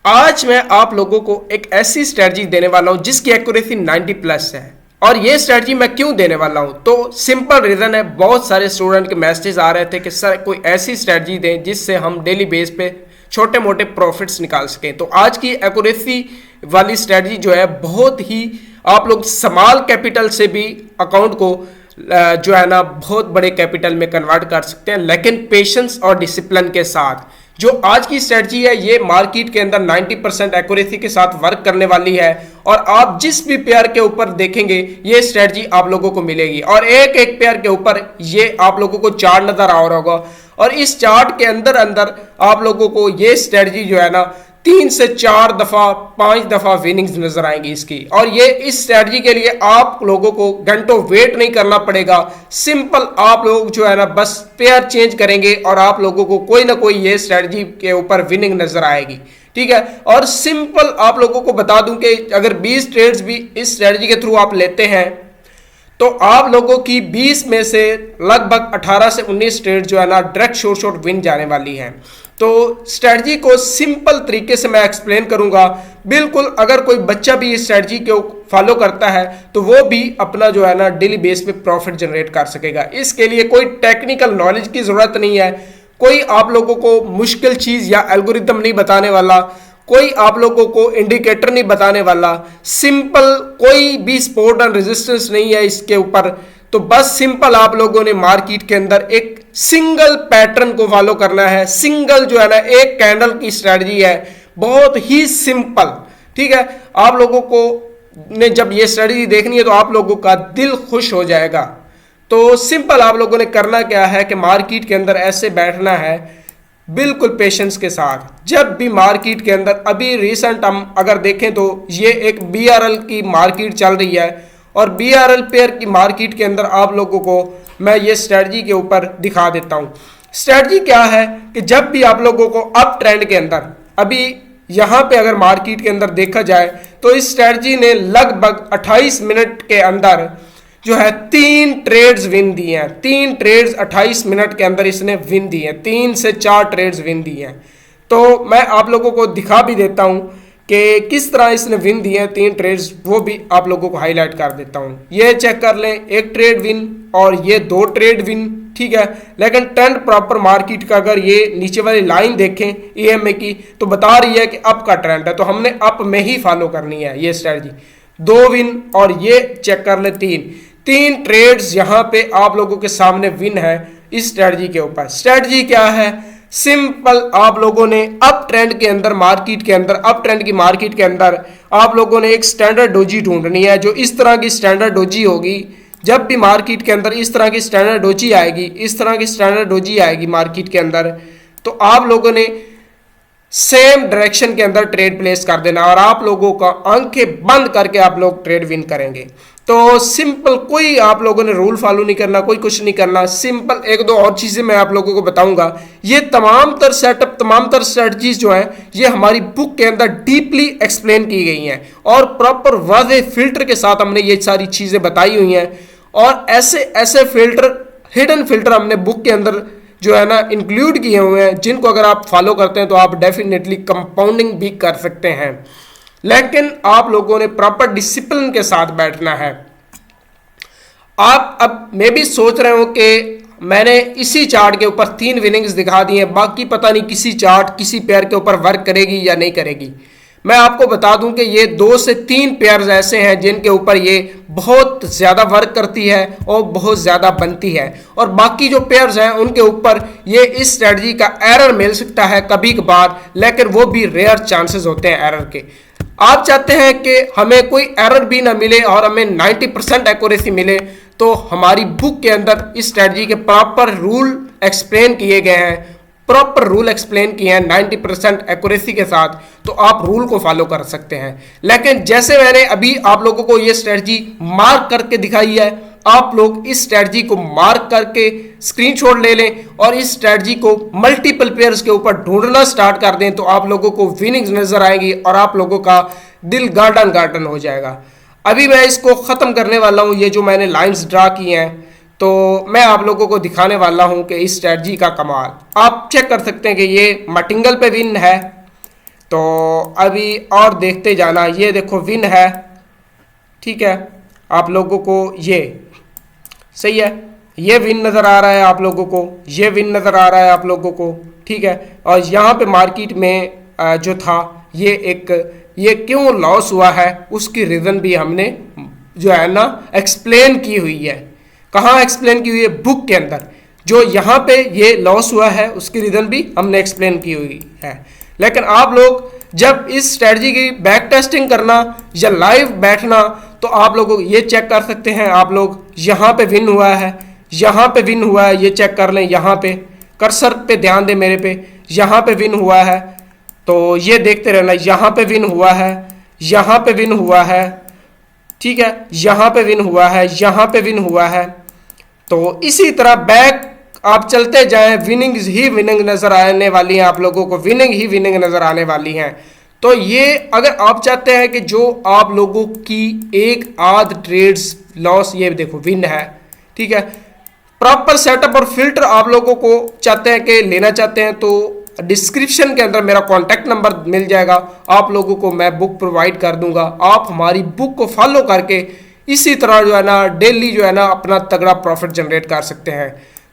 आज मैं आप लोगों को एक ऐसी स्ट्रेटजी देने वाला हूं जिसकी एक्यूरेसी 90 प्लस है। और ये स्ट्रेटजी मैं क्यों देने वाला हूं, तो सिंपल रीजन है। बहुत सारे स्टूडेंट के मैसेज आ रहे थे कि सर कोई ऐसी स्ट्रेटजी दें जिससे हम डेली बेस पे छोटे मोटे प्रॉफिट्स निकाल सकें। तो आज की एक्यूरेसी वाली स्ट्रेटजी जो है बहुत ही आप लोग स्मॉल कैपिटल से भी अकाउंट को जो है ना बहुत बड़े कैपिटल में कन्वर्ट कर सकते हैं, लेकिन पेशेंस और डिसिप्लिन के साथ। जो आज की स्ट्रेटजी है ये मार्केट के अंदर 90% एक्यूरेसी के साथ वर्क करने वाली है और आप जिस भी पेयर के ऊपर देखेंगे ये स्ट्रेटजी आप लोगों को मिलेगी। और एक एक पेयर के ऊपर ये आप लोगों को चार्ट नजर आ रहा होगा और इस चार्ट के अंदर अंदर आप लोगों को ये स्ट्रेटजी जो है ना 3 से 4 दफा 5 दफा विनिंग्स नजर आएंगी इसकी। और ये इस स्ट्रेटजी के लिए आप लोगों को घंटों वेट नहीं करना पड़ेगा। सिंपल आप लोग जो है ना बस पेयर चेंज करेंगे और आप लोगों को कोई ना कोई ये स्ट्रेटजी के ऊपर विनिंग नजर आएगी। ठीक है, और सिंपल आप लोगों को बता दूं कि अगर 20 ट्रेड्स भी इस स्ट्रेटजी के थ्रू आप लेते हैं तो आप लोगों की 20 में से लगभग 18 से 19 ट्रेड जो है ना डायरेक्ट शॉर्ट विन जाने वाली है। तो स्ट्रेटजी को सिंपल तरीके से मैं एक्सप्लेन करूंगा। बिल्कुल अगर कोई बच्चा भी इस स्ट्रेटजी को फॉलो करता है तो वो भी अपना जो है ना डेली बेस पे प्रॉफिट जनरेट कर सकेगा। इसके लिए कोई टेक्निकल नॉलेज की जरूरत नहीं है, कोई आप लोगों को मुश्किल चीज या एल्गोरिथम नहीं बताने वाला, कोई आप लोगों को इंडिकेटर नहीं बताने वाला। सिंपल कोई भी सपोर्ट एंड रेजिस्टेंस नहीं है इसके ऊपर। तो बस सिंपल आप लोगों ने मार्केट के अंदर एक सिंगल पैटर्न को फॉलो करना है। सिंगल जो है ना एक कैंडल की स्ट्रेटजी है, बहुत ही सिंपल। ठीक है, आप लोगों को ने जब ये स्ट्रेटजी देखनी है तो आप लोगों का दिल खुश हो जाएगा। तो सिंपल आप लोगों ने करना क्या है कि मार्केट के अंदर ऐसे बैठना है बिल्कुल पेशेंस के साथ। जब भी मार्केट के अंदर अभी रिसेंट हम अगर देखें तो ये एक BRL की मार्केट चल रही है और BRL पेयर की मार्केट के अंदर आप लोगों को मैं ये स्ट्रेटजी के ऊपर दिखा देता हूँ। स्ट्रेटजी क्या है कि जब भी आप लोगों को अप ट्रेंड के अंदर अभी यहाँ पे अगर मार्केट के अंदर देखा जाए तो इस स्ट्रेटजी ने लगभग 28 मिनट के अंदर जो है 3 ट्रेड्स विन दिए हैं। 3 ट्रेड्स 28 मिनट के अंदर इसने विन दिए हैं, 3 से 4 ट्रेड्स विन दिए हैं। तो मैं आप लोगों को दिखा भी देता हूं कि किस तरह इसने विन दिए हैं 3 ट्रेड्स, वो भी आप लोगों को हाईलाइट कर देता हूं। ये चेक कर लें, 1 ट्रेड विन और ये 2 ट्रेड विन। ठीक है, लेकिन ट्रेंड प्रॉपर मार्केट का अगर ये नीचे वाली लाइन देखें EMA की तो बता रही है कि अप का ट्रेंड है, तो हमने अप में ही फॉलो करनी है ये स्ट्रेटजी। 2 विन और ये चेक कर ले 3 ट्रेड्स यहाँ पे आप लोगों के सामने विन है इस स्ट्रेटजी के ऊपर। स्ट्रेटजी क्या है, सिंपल आप लोगों ने अप ट्रेंड के अंदर मार्केट के अंदर अप ट्रेंड की मार्केट के अंदर आप लोगों ने एक स्टैंडर्ड डोजी ढूंढनी है जो इस तरह की स्टैंडर्ड डोजी होगी। जब भी मार्केट के अंदर इस तरह की स्टैंडर्ड डोजी आएगी, इस तरह की स्टैंडर्ड डोजी आएगी मार्केट के अंदर, तो आप लोगों ने सेम डायरेक्शन के अंदर ट्रेड प्लेस कर देना और आप लोगों का आंखें बंद करके आप लोग ट्रेड विन करेंगे। तो सिंपल कोई आप लोगों ने रूल फॉलो नहीं करना, कोई कुछ नहीं करना। सिंपल 1-2 और चीजें मैं आप लोगों को बताऊंगा। ये तमाम तर सेटअप, तमाम तर स्ट्रेटजीज जो हैं ये हमारी बुक के अंदर डीपली एक्सप्लेन की गई हैं और प्रॉपर वाज़े फिल्टर के साथ हमने ये सारी चीजें बताई हुई हैं। और ऐसे ऐसे फिल्टर, हिडन फिल्टर हमने बुक के अंदर जो है ना इंक्लूड किए हुए हैं जिनको अगर आप फॉलो करते हैं तो आप डेफिनेटली कंपाउंडिंग भी कर सकते हैं। लेकिन आप लोगों ने प्रॉपर डिसिप्लिन के साथ बैठना है। आप अब मैं भी सोच रहे हो कि मैंने इसी चार्ट के ऊपर 3 विनिंग्स दिखा दी हैं, बाकी पता नहीं किसी चार्ट किसी पेयर के ऊपर वर्क करेगी या नहीं करेगी। मैं आपको बता दूं कि ये 2 से 3 पेयर्स ऐसे हैं जिनके ऊपर ये बहुत ज़्यादा वर्क करती है और बहुत ज़्यादा बनती है, और बाकी जो पेयर्स हैं उनके ऊपर ये इस स्ट्रेटजी का एरर मिल सकता है कभी कभार, लेकिन वो भी रेयर चांसेस होते हैं एरर के। आप चाहते हैं कि हमें कोई एरर भी ना मिले और हमें 90% एक्यूरेसी मिले, तो हमारी बुक के अंदर इस स्ट्रेटजी के प्रॉपर रूल एक्सप्लेन किए गए हैं, प्रॉपर रूल एक्सप्लेन किए हैं 90% एक्यूरेसी के साथ, तो आप रूल को फॉलो कर सकते हैं। लेकिन जैसे मैंने अभी आप लोगों को ये स्ट्रेटजी मार्क करके दिखाई है, आप लोग इस स्ट्रेटजी को मार्क करके स्क्रीनशॉट ले लें और इस स्ट्रेटजी को मल्टीपल पेयर्स के ऊपर ढूंढना स्टार्ट कर दें, तो आप लोगों को विनिंग्स नजर आएंगी और आप लोगों का दिल गार्डन गार्डन हो जाएगा। अभी मैं इसको ख़त्म करने वाला हूँ, ये जो मैंने लाइंस ड्रा की हैं, तो मैं आप लोगों को दिखाने वाला हूं कि इस स्ट्रेटजी का कमाल। आप चेक कर सकते हैं कि ये मटिंगल पे विन है, तो अभी और देखते जाना। ये देखो विन है, ठीक है, आप लोगों को ये सही है, ये विन नज़र आ रहा है आप लोगों को, ये विन नज़र आ रहा है आप लोगों को, ठीक है। और यहाँ पे मार्केट में जो था ये क्यों लॉस हुआ है उसकी रीज़न भी हमने जो है ना एक्सप्लेन की हुई है। कहाँ एक्सप्लेन की हुई है? बुक के अंदर। जो यहाँ पे ये लॉस हुआ है उसकी रीज़न भी हमने एक्सप्लेन की हुई है। लेकिन आप लोग जब इस स्ट्रेटजी की बैक टेस्टिंग करना या लाइव बैठना तो आप लोग ये चेक कर सकते हैं। आप लोग यहाँ पे विन हुआ है, यहाँ पे विन हुआ है, ये चेक कर लें। यहाँ पे कर्सर पे ध्यान दें मेरे पे, यहाँ पे विन हुआ है तो ये देखते रहना। यहाँ पे विन हुआ है, यहाँ पे विन हुआ है, ठीक है, यहाँ पे विन हुआ है, यहाँ पे विन हुआ है। तो इसी तरह बैक आप चलते जाएं, विनिंग ही विनिंग नजर आने वाली है आप लोगों को, विनिंग ही विनिंग नजर आने वाली हैं। तो ये अगर आप चाहते हैं कि जो आप लोगों की एक आध ट्रेड्स लॉस, ये देखो विन है, ठीक है, प्रॉपर सेटअप और फिल्टर आप लोगों को चाहते हैं कि लेना चाहते हैं तो डिस्क्रिप्शन के अंदर मेरा कॉन्टैक्ट नंबर मिल जाएगा। आप लोगों को मैं बुक प्रोवाइड कर दूंगा। आप हमारी बुक को फॉलो करके इसी तरह जो है ना डेली जो है ना अपना तगड़ा प्रॉफिट जनरेट कर सकते हैं।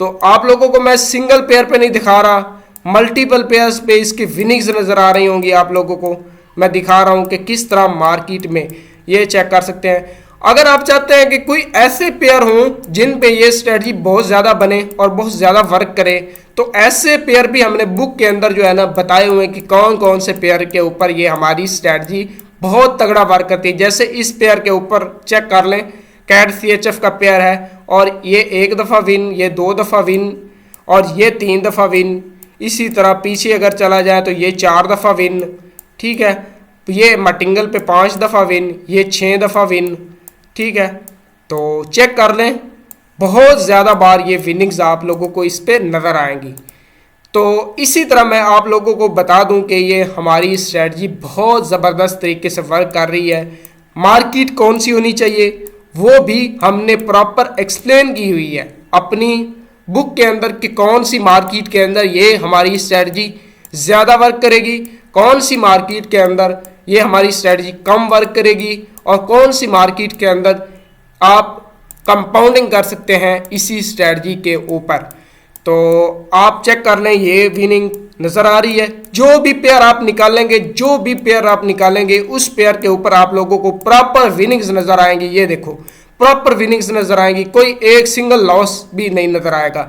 तो आप लोगों को मैं सिंगल पेयर पे नहीं दिखा रहा, मल्टीपल पेयर्स पे इसकी विनिंग्स नज़र आ रही होंगी आप लोगों को। मैं दिखा रहा हूँ कि किस तरह मार्केट में ये चेक कर सकते हैं। अगर आप चाहते हैं कि कोई ऐसे पेयर हों जिन पे ये स्ट्रेटजी बहुत ज़्यादा बने और बहुत ज़्यादा वर्क करे तो ऐसे पेयर भी हमने बुक के अंदर जो है ना बताए हुए हैं कि कौन कौन से पेयर के ऊपर ये हमारी स्ट्रेटजी बहुत तगड़ा वर्क करती है। जैसे इस पेयर के ऊपर चेक कर लें, कैट CHF का पेयर है और ये 1 दफ़ा विन, ये 2 दफ़ा विन और ये 3 दफ़ा विन। इसी तरह पीछे अगर चला जाए तो ये 4 दफ़ा विन, ठीक है, ये मटिंगल पे 5 दफ़ा विन, ये 6 दफ़ा विन, ठीक है। तो चेक कर लें, बहुत ज़्यादा बार ये विनिंग्स आप लोगों को इस पे नज़र आएंगी। तो इसी तरह मैं आप लोगों को बता दूं कि ये हमारी स्ट्रेटजी बहुत ज़बरदस्त तरीके से वर्क कर रही है। मार्केट कौन सी होनी चाहिए वो भी हमने प्रॉपर एक्सप्लेन की हुई है अपनी बुक के अंदर कि कौन सी मार्केट के अंदर ये हमारी स्ट्रेटजी ज़्यादा वर्क करेगी, कौन सी मार्केट के अंदर ये हमारी स्ट्रेटजी कम वर्क करेगी और कौन सी मार्केट के अंदर आप कंपाउंडिंग कर सकते हैं इसी स्ट्रेटजी के ऊपर। तो आप चेक कर लें, ये विनिंग नज़र आ रही है। जो भी पेयर आप निकालेंगे, जो भी पेयर आप निकालेंगे उस पेयर के ऊपर आप लोगों को प्रॉपर विनिंग्स नज़र आएंगी। ये देखो प्रॉपर विनिंग्स नज़र आएंगी, कोई एक सिंगल लॉस भी नहीं नज़र आएगा।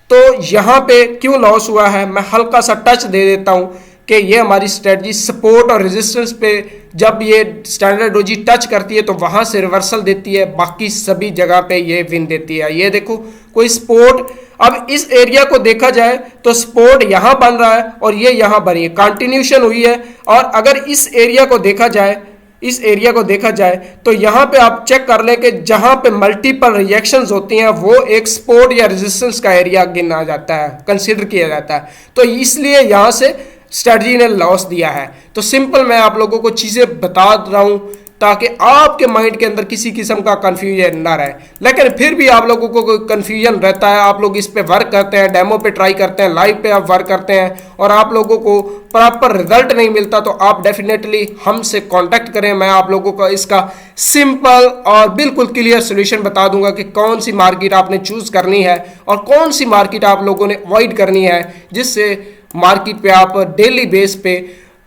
तो यहाँ पे क्यों लॉस हुआ है मैं हल्का सा टच दे देता हूँ कि ये हमारी स्ट्रेटजी सपोर्ट और रेजिस्टेंस पे जब ये स्टैंडर्ड डोजी टच करती है तो वहाँ से रिवर्सल देती है, बाकी सभी जगह पे ये विन देती है। ये देखो कोई सपोर्ट, अब इस एरिया को देखा जाए तो सपोर्ट यहाँ बन रहा है और ये यहाँ बनी है, कंटिन्यूशन हुई है। और अगर इस एरिया को देखा जाए, इस एरिया को देखा जाए तो यहाँ पे आप चेक कर लें कि जहाँ पे मल्टीपल रिएक्शंस होती हैं वो एक सपोर्ट या रेजिस्टेंस का एरिया गिना जाता है, कंसिडर किया जाता है। तो इसलिए यहाँ से स्ट्रेटजी ने लॉस दिया है। तो सिंपल मैं आप लोगों को चीज़ें बता रहा हूँ ताकि आपके माइंड के अंदर किसी किस्म का कन्फ्यूजन ना रहे। लेकिन फिर भी आप लोगों को कोई कन्फ्यूजन रहता है, आप लोग इस पे वर्क करते हैं, डेमो पे ट्राई करते हैं, लाइव पे आप वर्क करते हैं और आप लोगों को प्रॉपर रिजल्ट नहीं मिलता तो आप डेफिनेटली हमसे कांटेक्ट करें। मैं आप लोगों को इसका सिंपल और बिल्कुल क्लियर सोल्यूशन बता दूंगा कि कौन सी मार्केट आपने चूज़ करनी है और कौन सी मार्केट आप लोगों ने अवॉइड करनी है, जिससे मार्केट पे आप डेली बेस पे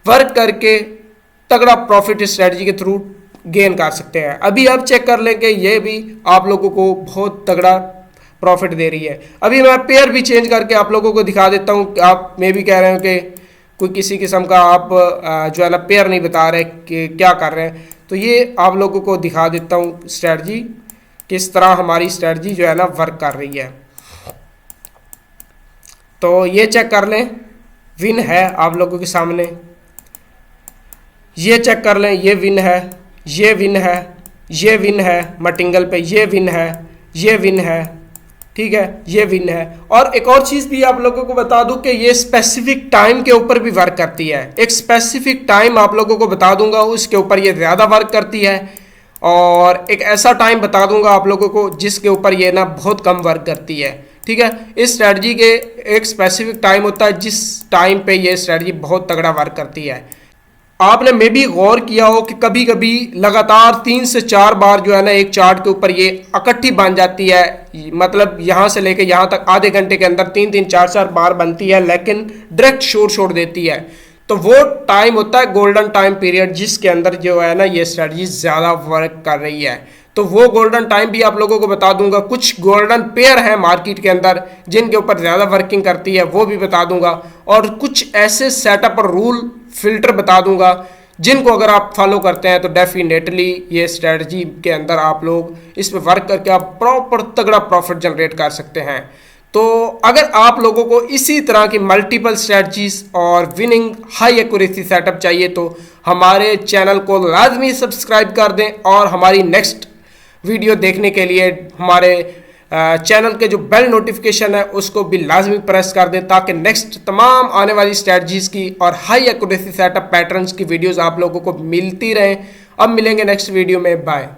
वर्क करके तगड़ा प्रॉफिट स्ट्रेटजी के थ्रू गेन कर सकते हैं। अभी आप चेक कर लें कि ये भी आप लोगों को बहुत तगड़ा प्रॉफिट दे रही है। अभी मैं पेयर भी चेंज करके आप लोगों को दिखा देता हूँ। आप मे भी कह रहे हो कि कोई किसी किस्म का आप जो है ना पेयर नहीं बता रहे कि क्या कर रहे हैं, तो ये आप लोगों को दिखा देता हूँ स्ट्रेटजी किस तरह हमारी स्ट्रेटजी जो है ना वर्क कर रही है। तो ये चेक कर लें, विन है आप लोगों के सामने, ये चेक कर लें, ये विन है, ये विन है, ये विन है, मटिंगल पे ये विन है, ये विन है, ठीक है, ये विन है। और एक और चीज़ भी आप लोगों को बता दूं कि ये स्पेसिफिक टाइम के ऊपर भी वर्क करती है। एक स्पेसिफिक टाइम आप लोगों को बता दूंगा, उसके ऊपर ये ज़्यादा वर्क करती है और एक ऐसा टाइम बता दूंगा आप लोगों को जिसके ऊपर ये ना बहुत कम वर्क करती है, ठीक है। इस स्ट्रेटजी के एक स्पेसिफिक टाइम होता है जिस टाइम पे ये स्ट्रेटजी बहुत तगड़ा वर्क करती है। आपने मे भी गौर किया हो कि कभी कभी लगातार 3 से 4 बार जो है ना एक चार्ट के ऊपर ये इकट्ठी बन जाती है, मतलब यहाँ से लेके यहाँ तक आधे घंटे के अंदर 3-3 4-4 बार बनती है, लेकिन डायरेक्ट शोर छोड़ देती है। तो वो टाइम होता है गोल्डन टाइम पीरियड, जिसके अंदर जो है ना ये स्ट्रेटजी ज़्यादा वर्क कर रही है। तो वो गोल्डन टाइम भी आप लोगों को बता दूंगा। कुछ गोल्डन पेयर है मार्केट के अंदर जिनके ऊपर ज़्यादा वर्किंग करती है, वो भी बता दूंगा। और कुछ ऐसे सेटअप और रूल फिल्टर बता दूंगा जिनको अगर आप फॉलो करते हैं तो डेफिनेटली ये स्ट्रेटजी के अंदर आप लोग इस पर वर्क करके आप प्रॉपर तगड़ा प्रॉफिट जनरेट कर सकते हैं। तो अगर आप लोगों को इसी तरह की मल्टीपल स्ट्रेटजीज और विनिंग हाई एक्यूरेसी सेटअप चाहिए तो हमारे चैनल को लाजमी सब्सक्राइब कर दें, और हमारी नेक्स्ट वीडियो देखने के लिए हमारे चैनल के जो बेल नोटिफिकेशन है उसको भी लाजमी प्रेस कर दें, ताकि नेक्स्ट तमाम आने वाली स्ट्रेटजीज की और हाई एक्यूरेसी सेटअप पैटर्न्स की वीडियोस आप लोगों को मिलती रहें। अब मिलेंगे नेक्स्ट वीडियो में, बाय।